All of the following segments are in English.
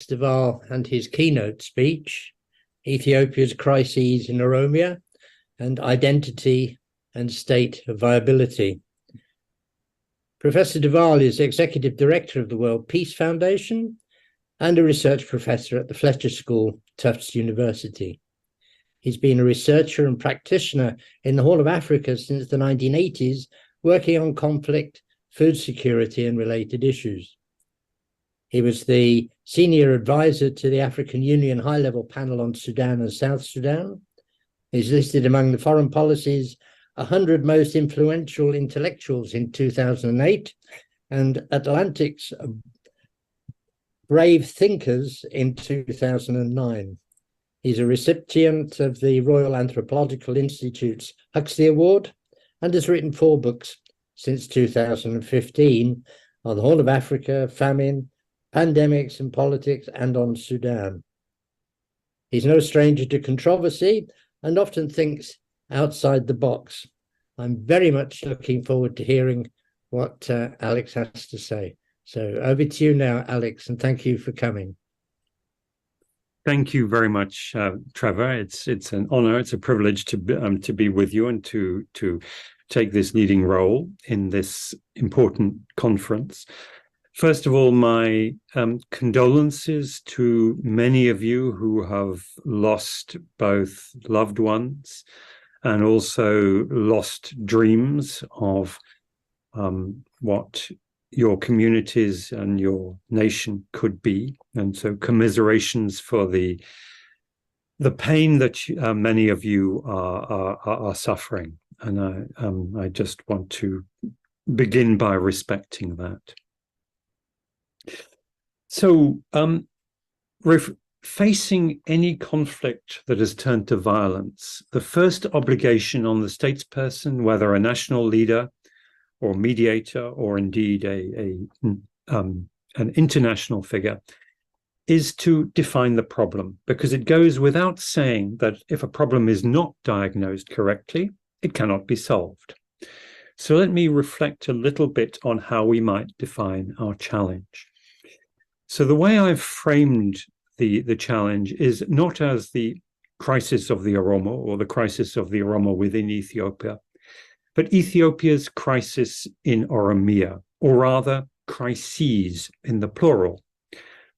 Festival and his keynote speech, Ethiopia's Crises in Oromiya and Identity and State Viability. Professor Duval is Executive Director of the World Peace Foundation and a research professor at the Fletcher School, Tufts University. He's been a researcher and practitioner in the Horn of Africa since the 1980s, working on conflict, food security, and related issues. He was the senior advisor to the African Union High-Level Panel on Sudan and South Sudan. He's listed among the Foreign Policy's 100 most influential intellectuals in 2008 and Atlantic's Brave Thinkers in 2009. He's a recipient of the Royal Anthropological Institute's Huxley Award and has written 4 books since 2015 on the Horn of Africa, famine, pandemics and politics, and on Sudan. He's no stranger to controversy and often thinks outside the box. I'm very much looking forward to hearing what Alex has to say. So over to you now, Alex, and thank you for coming. Thank you very much, Trevor. It's an honor, it's a privilege to be with you and to take this leading role in this important conference. First of all, my condolences to many of you who have lost both loved ones and also lost dreams of what your communities and your nation could be. And so commiserations for the pain that many of you are suffering. And I just want to begin by respecting that. So, facing any conflict that has turned to violence, the first obligation on the statesperson, whether a national leader or mediator or indeed an international figure, is to define the problem, because it goes without saying that if a problem is not diagnosed correctly, it cannot be solved. So let me reflect a little bit on how we might define our challenge. So the way I've framed the challenge is not as the crisis of the Oromo or the crisis of the Oromo within Ethiopia, but Ethiopia's crisis in Oromiya, or rather crises in the plural,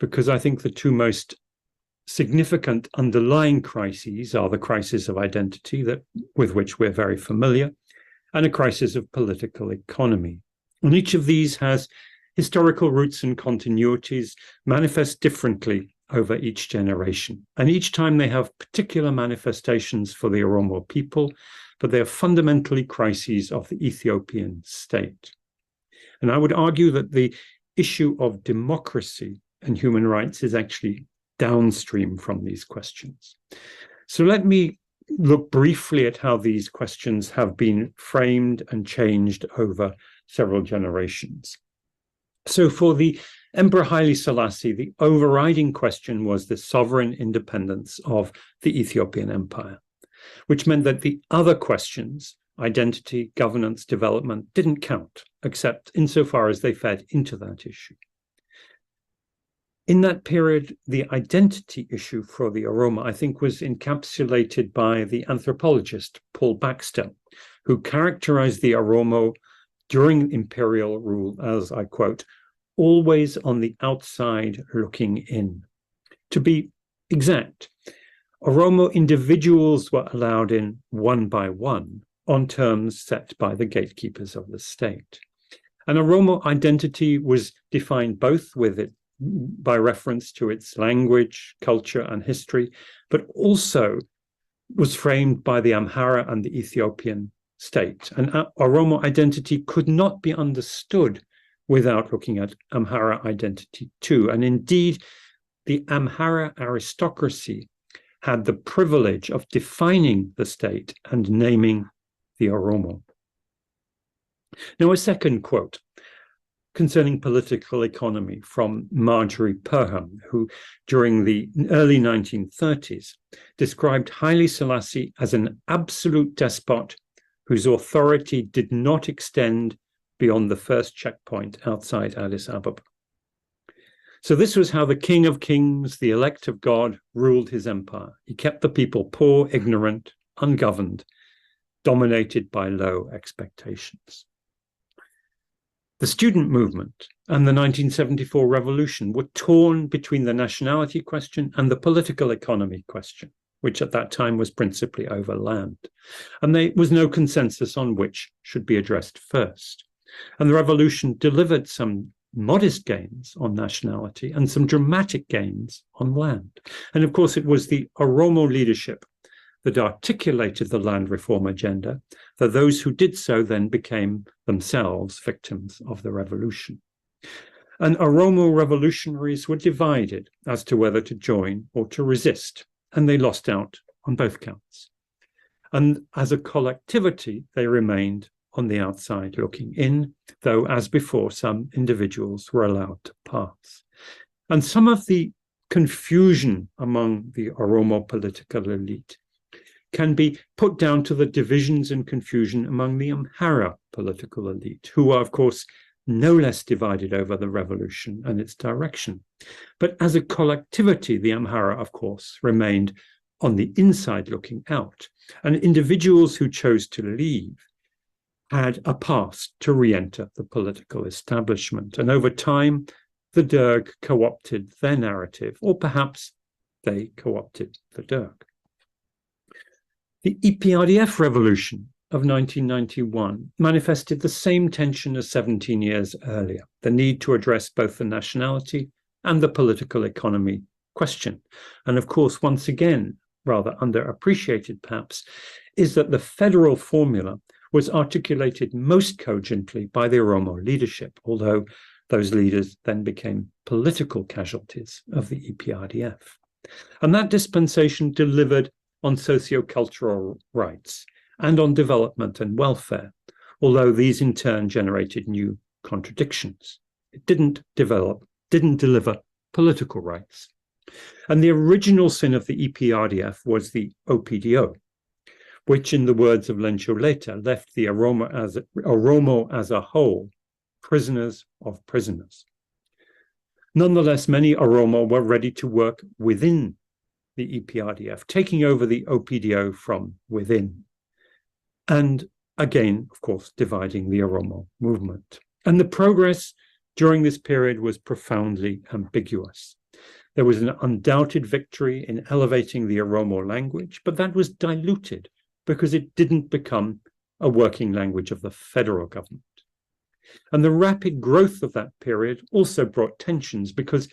because I think the 2 most significant underlying crises are the crisis of identity with which we're very familiar, and a crisis of political economy. And each of these has historical roots and continuities, manifest differently over each generation. And each time they have particular manifestations for the Oromo people, but they're fundamentally crises of the Ethiopian state. And I would argue that the issue of democracy and human rights is actually downstream from these questions. So let me look briefly at how these questions have been framed and changed over several generations. So for the Emperor Haile Selassie, the overriding question was the sovereign independence of the Ethiopian Empire, which meant that the other questions, identity, governance, development, didn't count, except insofar as they fed into that issue. In that period, the identity issue for the Oromo, I think, was encapsulated by the anthropologist Paul Baxter, who characterized the Oromo during imperial rule as, I quote, always on the outside looking in. To be exact, Oromo individuals were allowed in one by one on terms set by the gatekeepers of the state. And Oromo identity was defined both by reference to its language, culture, and history, but also was framed by the Amhara and the Ethiopian state. And Oromo identity could not be understood without looking at Amhara identity too. And indeed, the Amhara aristocracy had the privilege of defining the state and naming the Oromo. Now, a second quote concerning political economy from Marjorie Perham, who during the early 1930s described Haile Selassie as an absolute despot whose authority did not extend beyond the first checkpoint outside Addis Ababa. So this was how the King of Kings, the elect of God, ruled his empire. He kept the people poor, ignorant, ungoverned, dominated by low expectations. The student movement and the 1974 revolution were torn between the nationality question and the political economy question, which at that time was principally over land. And there was no consensus on which should be addressed first. And the revolution delivered some modest gains on nationality and some dramatic gains on land. And of course, it was the Oromo leadership that articulated the land reform agenda, that those who did so then became themselves victims of the revolution. And Oromo revolutionaries were divided as to whether to join or to resist, and they lost out on both counts. And as a collectivity, they remained on the outside looking in, though, as before, some individuals were allowed to pass. And some of the confusion among the Oromo political elite can be put down to the divisions and confusion among the Amhara political elite, who are, of course, no less divided over the revolution and its direction. But as a collectivity, the Amhara, of course, remained on the inside looking out, and individuals who chose to leave had a pass to re-enter the political establishment. And over time, the Derg co-opted their narrative, or perhaps they co-opted the Derg. The EPRDF revolution of 1991 manifested the same tension as 17 years earlier, the need to address both the nationality and the political economy question. And of course, once again, rather underappreciated perhaps, is that the federal formula was articulated most cogently by the Oromo leadership, although those leaders then became political casualties of the EPRDF. And that dispensation delivered on socio-cultural rights and on development and welfare, although these in turn generated new contradictions. It didn't deliver political rights. And the original sin of the EPRDF was the OPDO, which, in the words of Lencholeta, left the Oromo as a whole prisoners of prisoners. Nonetheless, many Oromo were ready to work within the EPRDF, taking over the OPDO from within. And again, of course, dividing the Oromo movement. And the progress during this period was profoundly ambiguous. There was an undoubted victory in elevating the Oromo language, but that was diluted because it didn't become a working language of the federal government. And the rapid growth of that period also brought tensions because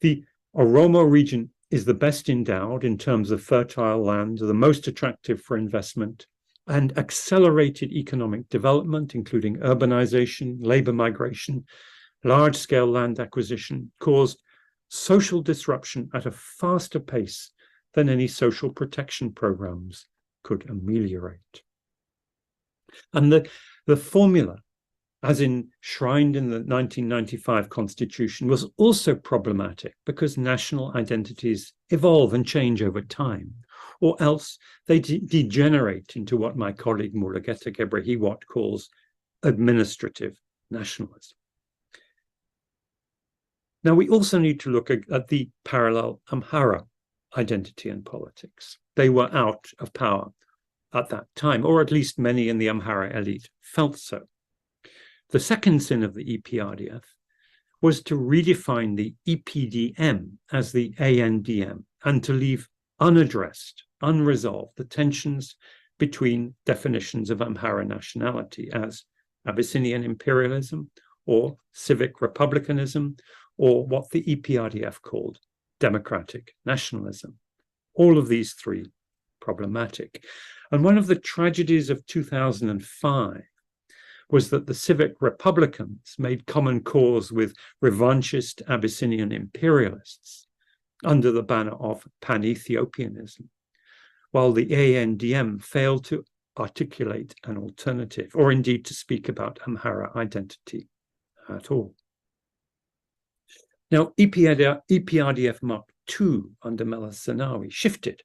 the Oromo region is the best endowed in terms of fertile land, the most attractive for investment, and accelerated economic development, including urbanization, labor migration, large-scale land acquisition, caused social disruption at a faster pace than any social protection programs could ameliorate. And the formula, as enshrined in the 1995 Constitution, was also problematic because national identities evolve and change over time, or else they degenerate into what my colleague Mulugeta Gebrehiwot calls administrative nationalism. Now, we also need to look at the parallel Amhara identity and politics. They were out of power at that time, or at least many in the Amhara elite felt so. The second sin of the EPRDF was to redefine the EPDM as the ANDM and to leave unaddressed, unresolved the tensions between definitions of Amhara nationality as Abyssinian imperialism or civic republicanism, or what the EPRDF called democratic nationalism. All of these three problematic. And one of the tragedies of 2005 was that the civic republicans made common cause with revanchist Abyssinian imperialists under the banner of pan-Ethiopianism, while the ANDM failed to articulate an alternative, or indeed to speak about Amhara identity at all. Now, EPRDF Mark II under Meles Zenawi shifted.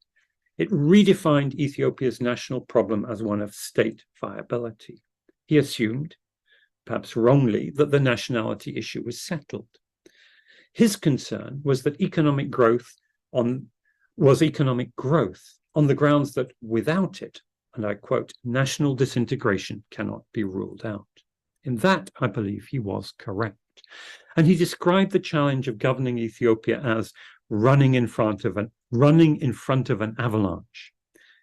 It redefined Ethiopia's national problem as one of state viability. He assumed, perhaps wrongly, that the nationality issue was settled. His concern was that economic growth on the grounds that without it, and I quote, national disintegration cannot be ruled out. In that, I believe he was correct. And he described the challenge of governing Ethiopia as running in front of an avalanche.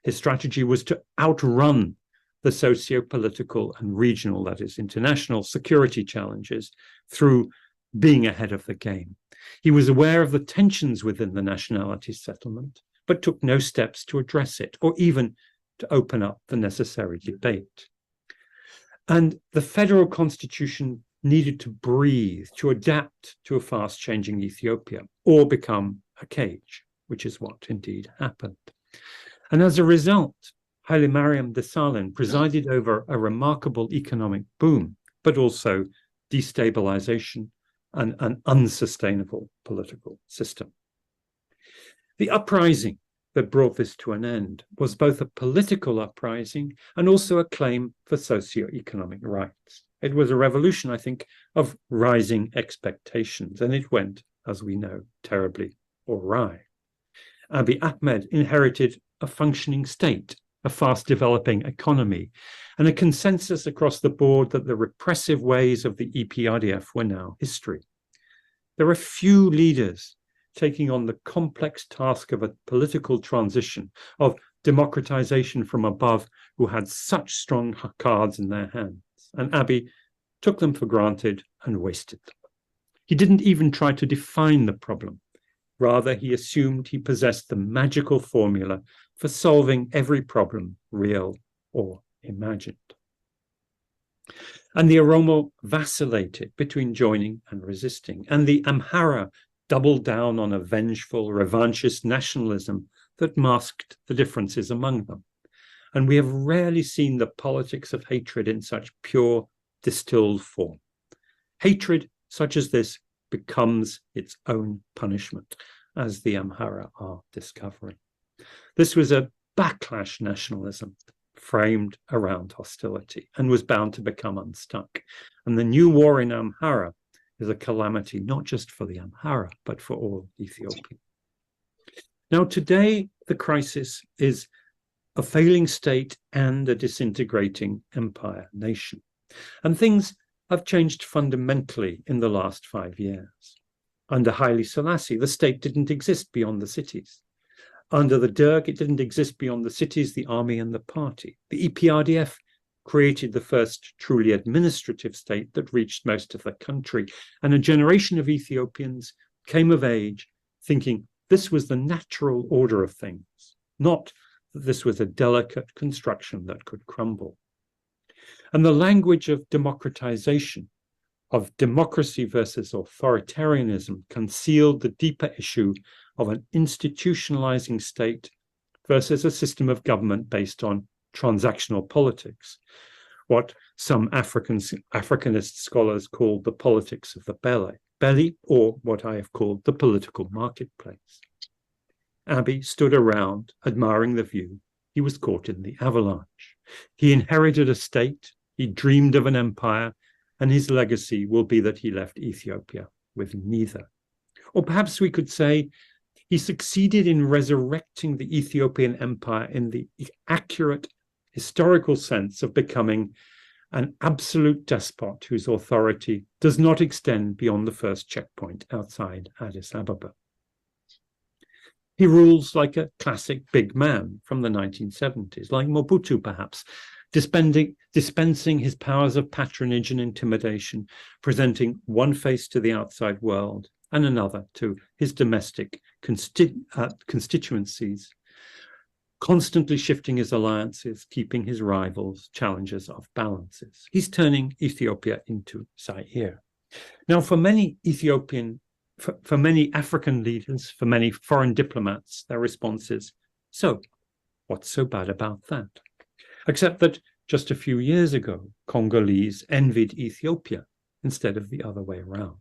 His strategy was to outrun the socio-political and regional, that is, international security challenges through being ahead of the game. He was aware of the tensions within the nationality settlement, but took no steps to address it or even to open up the necessary debate. And the federal constitution needed to breathe, to adapt to a fast-changing Ethiopia, or become a cage, which is what indeed happened. And as a result, Haile Mariam Desalegn presided over a remarkable economic boom, but also destabilization and an unsustainable political system. The uprising that brought this to an end was both a political uprising and also a claim for socio-economic rights. It was a revolution, I think, of rising expectations, and it went, as we know, terribly awry. Abiy Ahmed inherited a functioning state, a fast-developing economy, and a consensus across the board that the repressive ways of the EPRDF were now history. There are few leaders taking on the complex task of a political transition, of democratization from above, who had such strong cards in their hands. And Abiy took them for granted and wasted them. He didn't even try to define the problem. Rather, he assumed he possessed the magical formula for solving every problem, real or imagined. And the Oromo vacillated between joining and resisting, and the Amhara doubled down on a vengeful, revanchist nationalism that masked the differences among them. And we have rarely seen the politics of hatred in such pure, distilled form. Hatred such as this becomes its own punishment, as the Amhara are discovering. This was a backlash nationalism framed around hostility and was bound to become unstuck. And the new war in Amhara is a calamity, not just for the Amhara, but for all Ethiopia. Now, today, the crisis is a failing state and a disintegrating empire nation. And things have changed fundamentally in the last 5 years. Under Haile Selassie, the state didn't exist beyond the cities. Under the Derg, it didn't exist beyond the cities, the army, and the party. The EPRDF created the first truly administrative state that reached most of the country, and a generation of Ethiopians came of age thinking this was the natural order of things, not that this was a delicate construction that could crumble. And the language of democratization, of democracy versus authoritarianism, concealed the deeper issue of an institutionalizing state versus a system of government based on transactional politics, what some Africanist scholars call the politics of the belly, or what I have called the political marketplace. Abiy stood around admiring the view. He was caught in the avalanche. He inherited a state, he dreamed of an empire, and his legacy will be that he left Ethiopia with neither. Or perhaps we could say he succeeded in resurrecting the Ethiopian empire in the accurate historical sense of becoming an absolute despot whose authority does not extend beyond the first checkpoint outside Addis Ababa. He rules like a classic big man from the 1970s, like Mobutu perhaps, dispensing his powers of patronage and intimidation, presenting one face to the outside world and another to his domestic constituencies, constantly shifting his alliances, keeping his rivals challengers off balances. He's turning Ethiopia into Zaire. Now, for many African leaders, for many foreign diplomats, their response is, so what's so bad about that? Except that just a few years ago, Congolese envied Ethiopia instead of the other way around.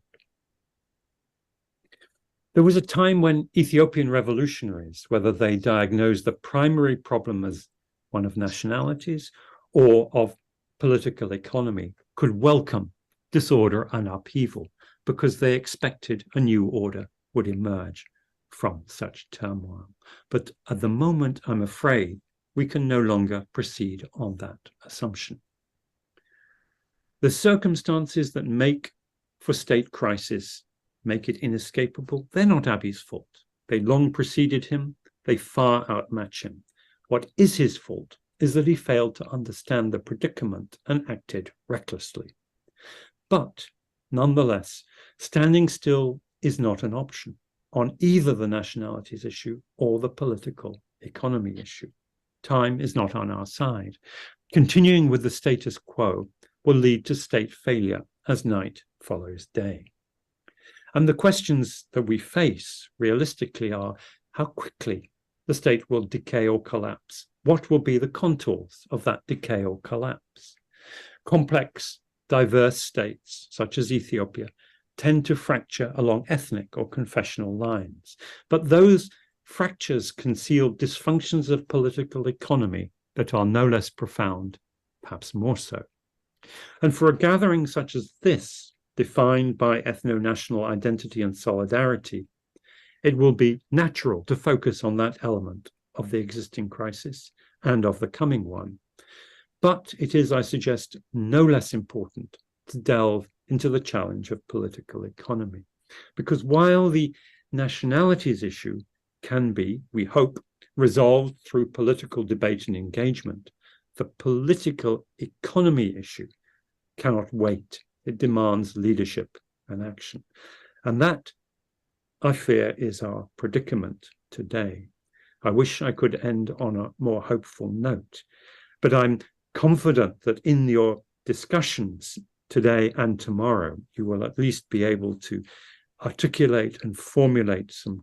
There was a time when Ethiopian revolutionaries, whether they diagnosed the primary problem as one of nationalities or of political economy, could welcome disorder and upheaval because they expected a new order would emerge from such turmoil. But at the moment, I'm afraid we can no longer proceed on that assumption. The circumstances that make for state crisis make it inescapable. They're not Abiy's fault. They long preceded him. They far outmatch him. What is his fault is that he failed to understand the predicament and acted recklessly. But nonetheless, standing still is not an option on either the nationalities issue or the political economy issue. Time is not on our side. Continuing with the status quo will lead to state failure as night follows day. And the questions that we face realistically are how quickly the state will decay or collapse. What will be the contours of that decay or collapse? Complex, diverse states, such as Ethiopia, tend to fracture along ethnic or confessional lines. But those fractures conceal dysfunctions of political economy that are no less profound, perhaps more so. And for a gathering such as this, defined by ethno-national identity and solidarity, it will be natural to focus on that element of the existing crisis and of the coming one. But it is, I suggest, no less important to delve into the challenge of political economy. Because while the nationalities issue can be, we hope, resolved through political debate and engagement, the political economy issue cannot wait. It demands leadership and action. And that, I fear, is our predicament today. I wish I could end on a more hopeful note, but I'm confident that in your discussions today and tomorrow, you will at least be able to articulate and formulate some